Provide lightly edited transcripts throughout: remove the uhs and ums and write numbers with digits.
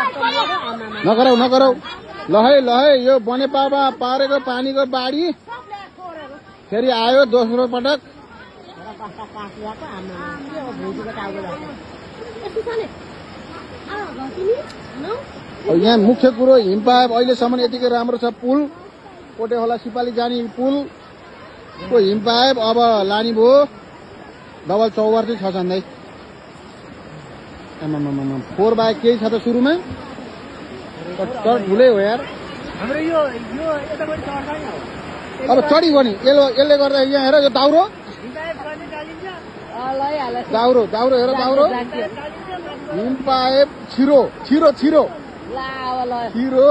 नगराउ नगराउ ल है यो बनेपामा पारेको पानीको बाढी फेरि आयो दोस्रो पटक। यहाँ मुख्य कुरो हिमपाइप अहिलेसम्म यतिकै राम्रो छ। पुल कोटेखोला सिपाली जाने पुलको हिमपाइप अब लाने भयो। डबल चौवर चाहिँ छ झन्डै। 4x केही छ त सुरुमा, तर ठुलै हो यार। अब चढी गयो नि यसले गर्दा। यहाँ हेर यो दाउरो दाउरो दाउरो हेर दाउरो। हिमपाइप छिरो छिरो छिरो छिरो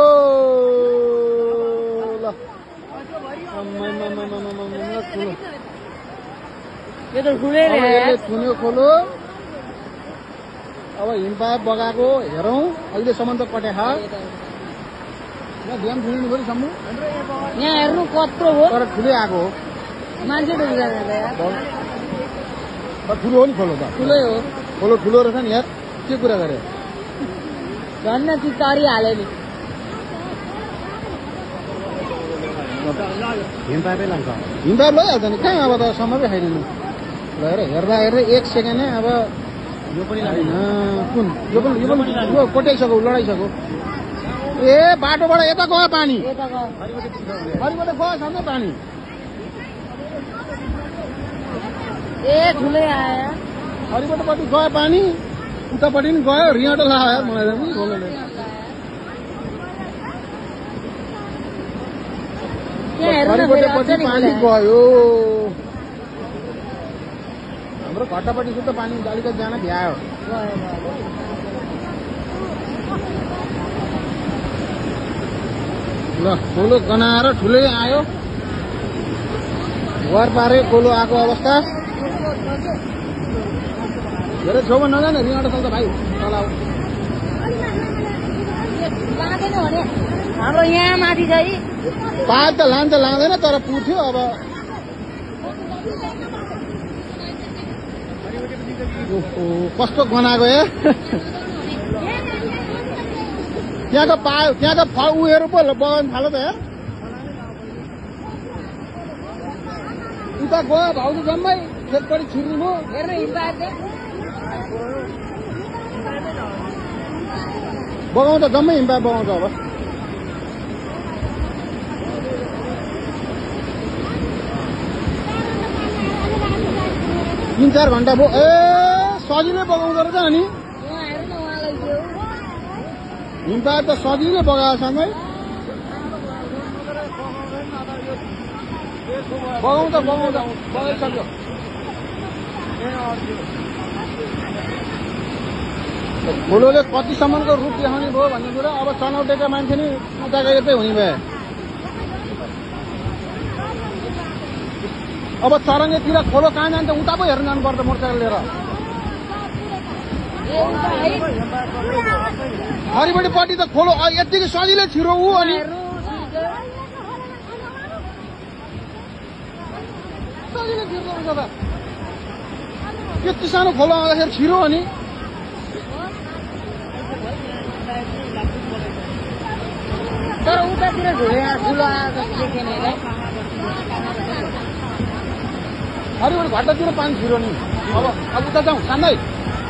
ल ठुलो खोलो। अब हिमपाइप बगाएको हेरौँ। अहिलेसम्म त कटेखा ध्यान ठुलिनु पऱ्यो सम्मु। यहाँ हेर्नु कत्रो हो, तर ठुलै आएको हो। मान्छे ठुलो हो नि खोलो त, ठुलै हो। खोलो ठुलो रहेछ नि यार। के कुरा गरे झन् चितारी हाले नि। हिमपाइपै लान्छ। हिमपाइप लैहाल्छ नि कहाँ। अब त सम्मकै खाइदिनु। ल हेर हेर्दा हेर्दै 1 सेकेन्ड अब यो पनि कुन यो कोट्याइसक्यो लडाइसक्यो। ए बाटोबाट यता गयो पानी, हरिबाट गयो सधैँ पानी। ए ठुलै आयो हरिबाटपट्टि गयो पानी, उतापट्टि पनि गयो। रियाटो लाग्यो मलाई हरिबाटपट्टि पानी गयो। हाम्रो घट्टापट्टि सुत्ता पानी अलिकति जान भ्यायो। ल खोलो गनाएर ठुलै आयो। घर पारे खोलो आएको अवस्था। धेरै छेउमा नजाने रियाटो चल्छ भाइ चलाऊ। हाम्रो यहाँ माथि चाहिँ पाइप त लान्छ लाँदैन तर पुर्थ्यो। अब कस्तो गनाएको ए। त्यहाँको उयोहरू पो बगान थालो त यार। उता गयो भाउजू जम्मै खेतपट्टि छिर्नु भयो। हेर्नु हिमपाइप बगाउँछ जम्मै हिमपाइप बगाउँछ। अब 3-4 घन्टा भयो। ए सजिलै बगाउँदो रहेछ अनि। हिमपाइप त सजिलै बगाएको सँगै बगाउँछ बगाइसक्यो। खोलोले कतिसम्मको रूप देखाउने भयो भन्ने कुरा। अब चनौटेका मान्छे नि उताको यतै हुने भए। अब चरङ्गेतिर खोलो कहाँ जान्छ उता पो हेर्न जानुपर्छ मोटरसाइकल लिएर। हरिबडीपट्टि त खोलो यतिकै सजिलै छिरो ऊ। अनि सजिलै छिर्दो रहेछ त। यति सानो खोलो आउँदाखेरि छिरो। अनि तर उतातिर ठुलो आएको देखेन। हरिबडी घट्टातिर पानी छिरो नि। अब उता जाउँ सान्दै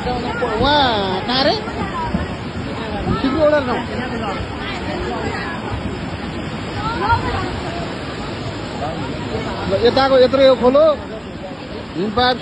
उहाँ कहाँ रे सिक्री ओडेर जाउँ। यताको यत्रो यो खोलो हिमपाइप